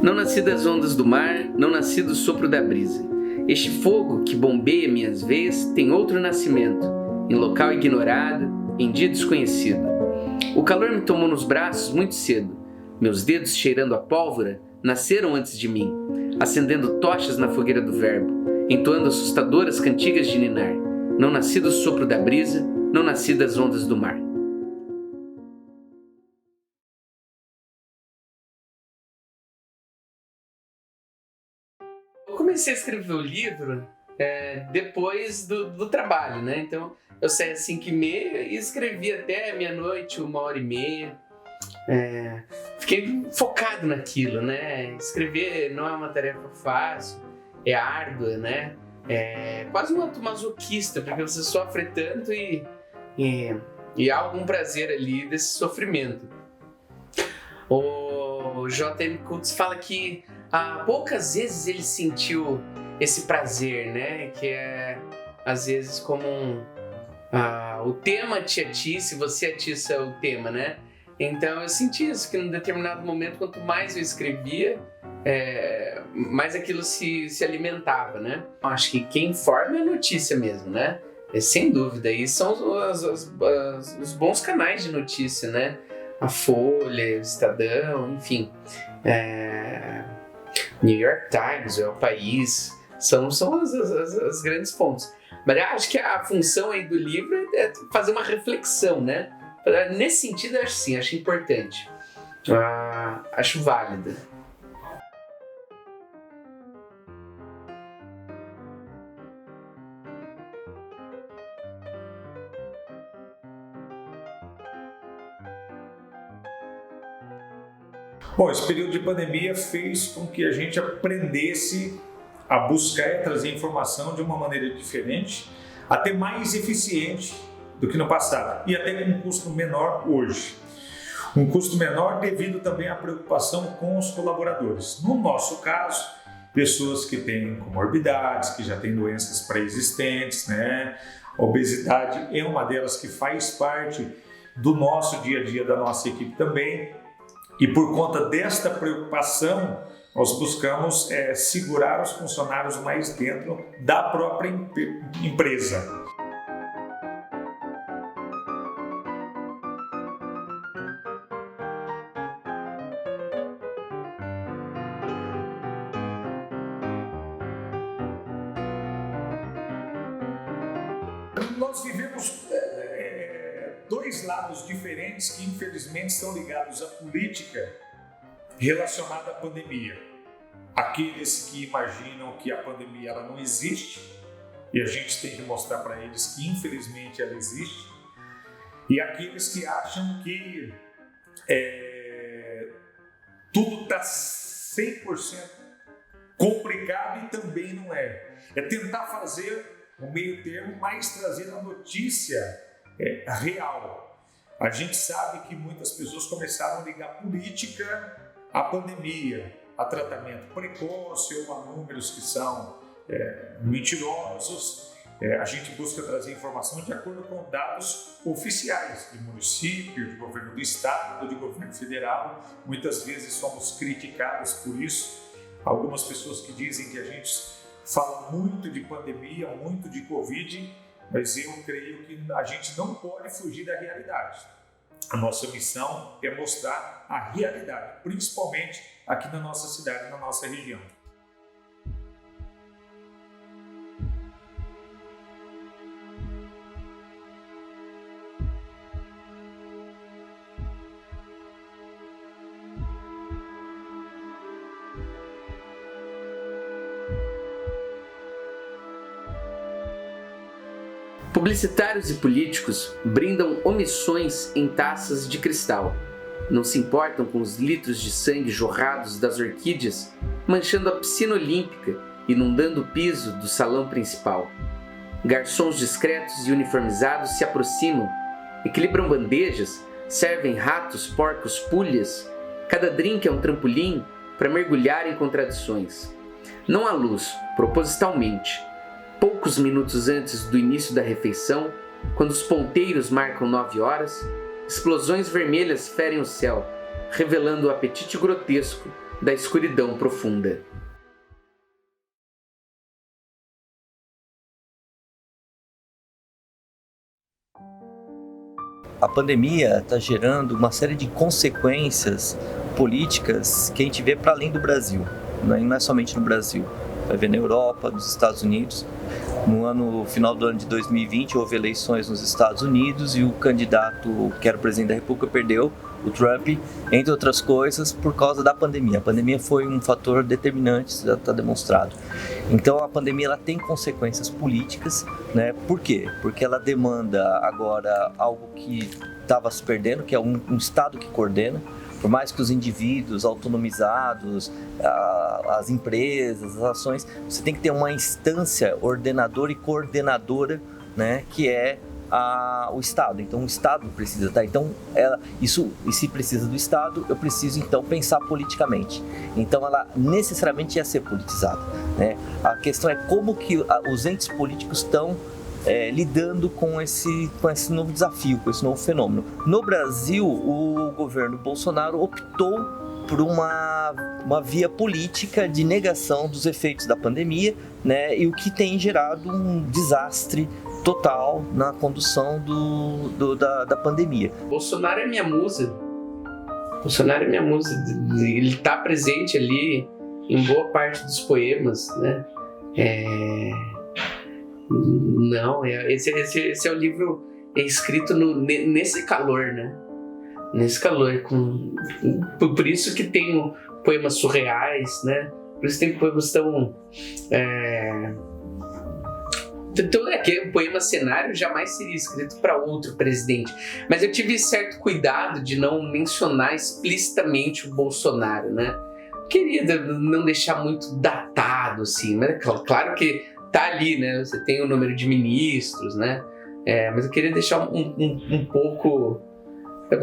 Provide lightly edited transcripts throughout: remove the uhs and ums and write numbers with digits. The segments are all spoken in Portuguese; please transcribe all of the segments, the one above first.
Não nasci das ondas do mar, não nasci do sopro da brisa. Este fogo que bombeia minhas veias tem outro nascimento, em local ignorado, em dia desconhecido. O calor me tomou nos braços muito cedo. Meus dedos, cheirando a pólvora, nasceram antes de mim, acendendo tochas na fogueira do verbo, entoando assustadoras cantigas de ninar. Não nasci do sopro da brisa, não nasci das ondas do mar. Eu comecei a escrever o livro depois do trabalho, né? Então eu saía às 5h30 e escrevi até meia-noite, 1h30. Fiquei focado naquilo, né? Escrever não é uma tarefa fácil, é árdua, né? É quase um ato masoquista, porque você sofre tanto e há algum prazer ali desse sofrimento. O J.M. Coates fala que poucas vezes ele sentiu esse prazer, né? Que é, às vezes, como o tema te atiça, você atiça o tema, né? Então eu senti isso, que num determinado momento, quanto mais eu escrevia, mais aquilo se alimentava, né? Acho que quem forma é a notícia mesmo, né? Sem dúvida, e são os bons canais de notícia, né? A Folha, o Estadão, enfim. New York Times, o País, são as grandes fontes. Mas eu acho que a função aí do livro é fazer uma reflexão, né? Nesse sentido, eu acho sim, acho importante. Acho válida. Bom, esse período de pandemia fez com que a gente aprendesse a buscar e trazer informação de uma maneira diferente, até mais eficiente do que no passado e até com um custo menor hoje. Um custo menor devido também à preocupação com os colaboradores. No nosso caso, pessoas que têm comorbidades, que já têm doenças pré-existentes, né? A obesidade é uma delas que faz parte do nosso dia a dia, da nossa equipe também. E por conta desta preocupação, nós buscamos segurar os funcionários mais dentro da própria empresa. Nós vivemos dois lados diferentes que infelizmente estão ligados à política relacionada à pandemia. Aqueles que imaginam que a pandemia ela não existe e a gente tem que mostrar para eles que infelizmente ela existe, e aqueles que acham que tudo está 100% complicado e também não é. É tentar fazer o meio termo, mas trazer a notícia real. A gente sabe que muitas pessoas começaram a ligar política à pandemia, a tratamento precoce ou a números que são mentirosos. A gente busca trazer informação de acordo com dados oficiais de município, de governo do estado, de governo federal. Muitas vezes somos criticados por isso. Algumas pessoas que dizem que a gente fala muito de pandemia, muito de Covid, mas eu creio que a gente não pode fugir da realidade. A nossa missão é mostrar a realidade, principalmente aqui na nossa cidade, na nossa região. Publicitários e políticos brindam omissões em taças de cristal. Não se importam com os litros de sangue jorrados das orquídeas, manchando a piscina olímpica, inundando o piso do salão principal. Garçons discretos e uniformizados se aproximam, equilibram bandejas, servem ratos, porcos, pulhas. Cada drink é um trampolim para mergulhar em contradições. Não há luz, propositalmente. Poucos minutos antes do início da refeição, quando os ponteiros marcam 9 horas, explosões vermelhas ferem o céu, revelando o apetite grotesco da escuridão profunda. A pandemia está gerando uma série de consequências políticas que a gente vê para além do Brasil, não é somente no Brasil, vai ver na Europa, nos Estados Unidos. No final do ano de 2020 houve eleições nos Estados Unidos e o candidato que era o presidente da República perdeu, o Trump, entre outras coisas, por causa da pandemia. A pandemia foi um fator determinante, já está demonstrado. Então a pandemia ela tem consequências políticas, né? Por quê? Porque ela demanda agora algo que estava se perdendo, que é um Estado que coordena. Por mais que os indivíduos autonomizados, as empresas, as ações, você tem que ter uma instância ordenadora e coordenadora, né, que é o Estado. Então o Estado precisa estar. Então e se precisa do Estado, eu preciso então pensar politicamente. Então ela necessariamente ia ser politizada, né? A questão é como que os entes políticos estão lidando com esse novo desafio, com esse novo fenômeno. No Brasil, o governo Bolsonaro optou por uma via política de negação dos efeitos da pandemia, né, e o que tem gerado um desastre total na condução da pandemia. Bolsonaro é minha musa. Ele está presente ali em boa parte dos poemas, né? Não, esse é o livro escrito nesse calor, né? Nesse calor, por isso que tem poemas surreais, né? Por isso tem poemas tão... que o poema cenário jamais seria escrito para outro presidente. Mas eu tive certo cuidado de não mencionar explicitamente o Bolsonaro, né? Queria não deixar muito datado, assim, mas né? Claro que tá ali, né? Você tem o número de ministros, né? Mas eu queria deixar um pouco... A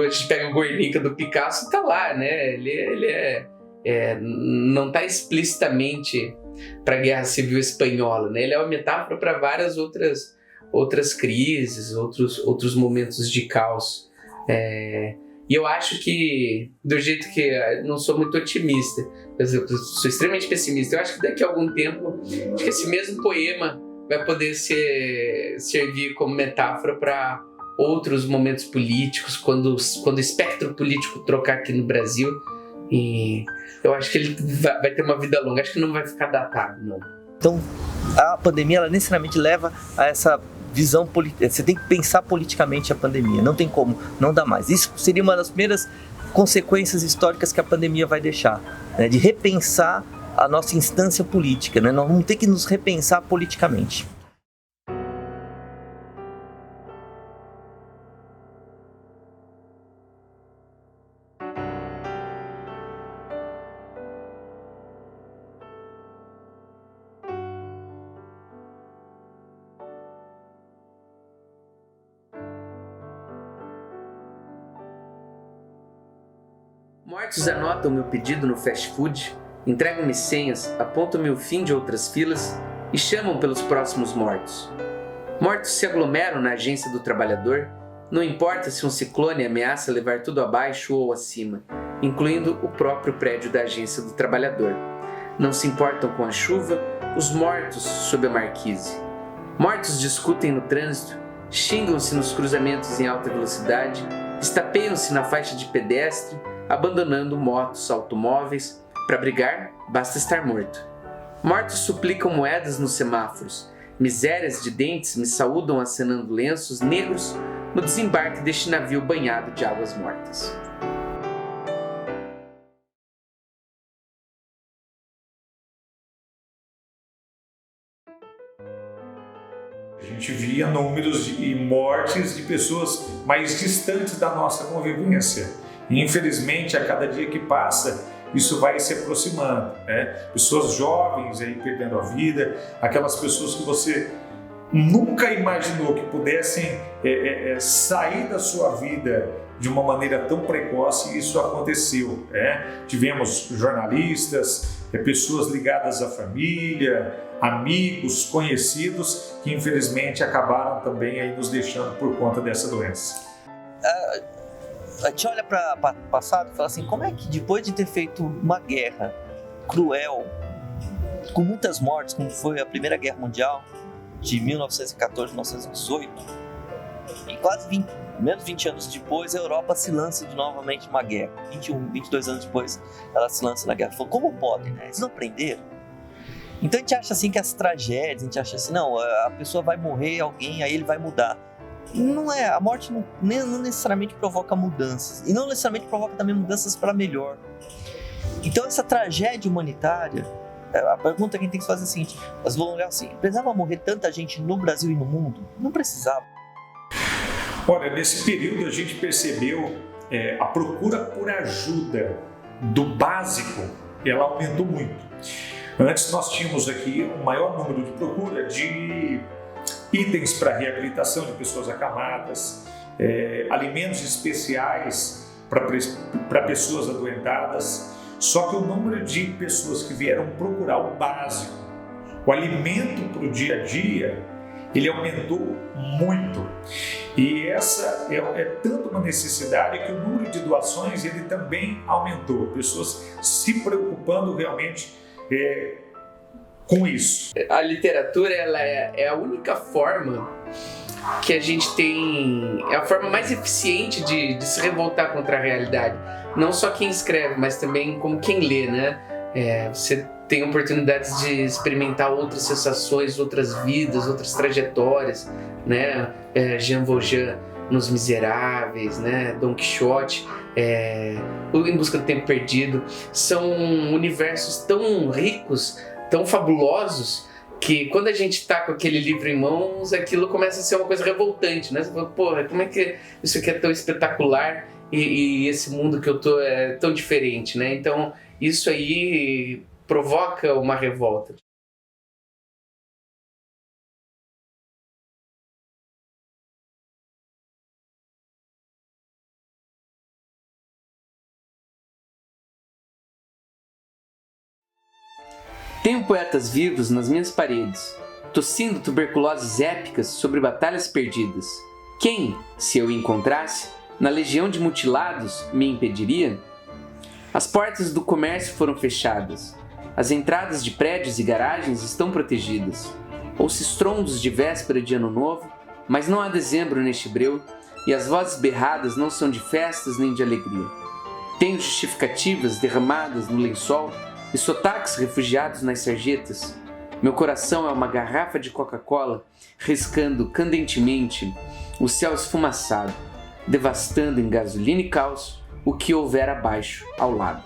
gente pega o Guernica do Picasso, tá lá, né? Ele não tá explicitamente para a Guerra Civil Espanhola, né? Ele é uma metáfora para várias outras crises, outros momentos de caos. E eu acho que, do jeito que eu não sou muito otimista, eu sou extremamente pessimista, eu acho que daqui a algum tempo, acho que esse mesmo poema vai poder servir como metáfora para outros momentos políticos, quando o espectro político trocar aqui no Brasil, e eu acho que ele vai ter uma vida longa, acho que não vai ficar datado, não. Então, a pandemia, ela necessariamente leva a essa visão política. Você tem que pensar politicamente a pandemia, não tem como, não dá mais. Isso seria uma das primeiras consequências históricas que a pandemia vai deixar, né? De repensar a nossa instância política, né? Nós vamos ter que nos repensar politicamente. Mortos anotam meu pedido no fast food, entregam-me senhas, apontam-me o fim de outras filas e chamam pelos próximos mortos. Mortos se aglomeram na agência do trabalhador, não importa se um ciclone ameaça levar tudo abaixo ou acima, incluindo o próprio prédio da agência do trabalhador. Não se importam com a chuva, os mortos sob a marquise. Mortos discutem no trânsito, xingam-se nos cruzamentos em alta velocidade, estapeiam-se na faixa de pedestre, abandonando motos, automóveis. Para brigar, basta estar morto. Mortos suplicam moedas nos semáforos. Misérias de dentes me saúdam acenando lenços negros no desembarque deste navio banhado de águas mortas. A gente via números de mortes de pessoas mais distantes da nossa convivência. E, infelizmente, a cada dia que passa, isso vai se aproximando, né? Pessoas jovens aí perdendo a vida, aquelas pessoas que você nunca imaginou que pudessem sair da sua vida de uma maneira tão precoce, e isso aconteceu, né? Tivemos jornalistas, pessoas ligadas à família, amigos, conhecidos, que infelizmente acabaram também aí nos deixando por conta dessa doença. a gente olha para o passado e fala assim, como é que depois de ter feito uma guerra cruel, com muitas mortes, como foi a Primeira Guerra Mundial, de 1914 a 1918, e quase menos 20 anos depois, a Europa se lança de novamente uma guerra. 22 anos depois, ela se lança na guerra. Falou, como podem, né? Eles não aprenderam? Então a gente acha assim que as tragédias, a gente acha assim, não, a pessoa vai morrer, alguém, aí ele vai mudar. Não é, a morte não necessariamente provoca mudanças, e não necessariamente provoca também mudanças para melhor. Então essa tragédia humanitária, a pergunta que a gente tem que fazer é a seguinte, nós vamos olhar assim, precisava morrer tanta gente no Brasil e no mundo? Não precisava. Olha, nesse período a gente percebeu a procura por ajuda do básico, ela aumentou muito. Antes nós tínhamos aqui um maior número de procura de itens para reabilitação de pessoas acamadas, alimentos especiais para pessoas adoentadas, só que o número de pessoas que vieram procurar o básico, o alimento para o dia a dia, ele aumentou muito. E essa é tanto uma necessidade que o número de doações ele também aumentou. Pessoas se preocupando realmente com isso. A literatura ela é a única forma que a gente tem, é a forma mais eficiente de se revoltar contra a realidade. Não só quem escreve, mas também como quem lê, né? Você tem oportunidades de experimentar outras sensações, outras vidas, outras trajetórias, né? Jean Valjean nos Miseráveis, né? Don Quixote, o Em Busca do Tempo Perdido, são universos tão ricos, tão fabulosos, que quando a gente tá com aquele livro em mãos, aquilo começa a ser uma coisa revoltante, né? Você fala, porra, como é que isso aqui é tão espetacular e esse mundo que eu tô é tão diferente, né? Então, isso aí provoca uma revolta. Tenho poetas vivos nas minhas paredes, tossindo tuberculoses épicas sobre batalhas perdidas. Quem, se eu encontrasse, na legião de mutilados, me impediria? As portas do comércio foram fechadas. As entradas de prédios e garagens estão protegidas. Ouço estrondos de véspera de ano novo, mas não há dezembro neste breu, e as vozes berradas não são de festas nem de alegria. Tenho justificativas derramadas no lençol e sotaques refugiados nas sarjetas. Meu coração é uma garrafa de Coca-Cola, riscando candentemente o céu esfumaçado, devastando em gasolina e caos o que houver abaixo, ao lado.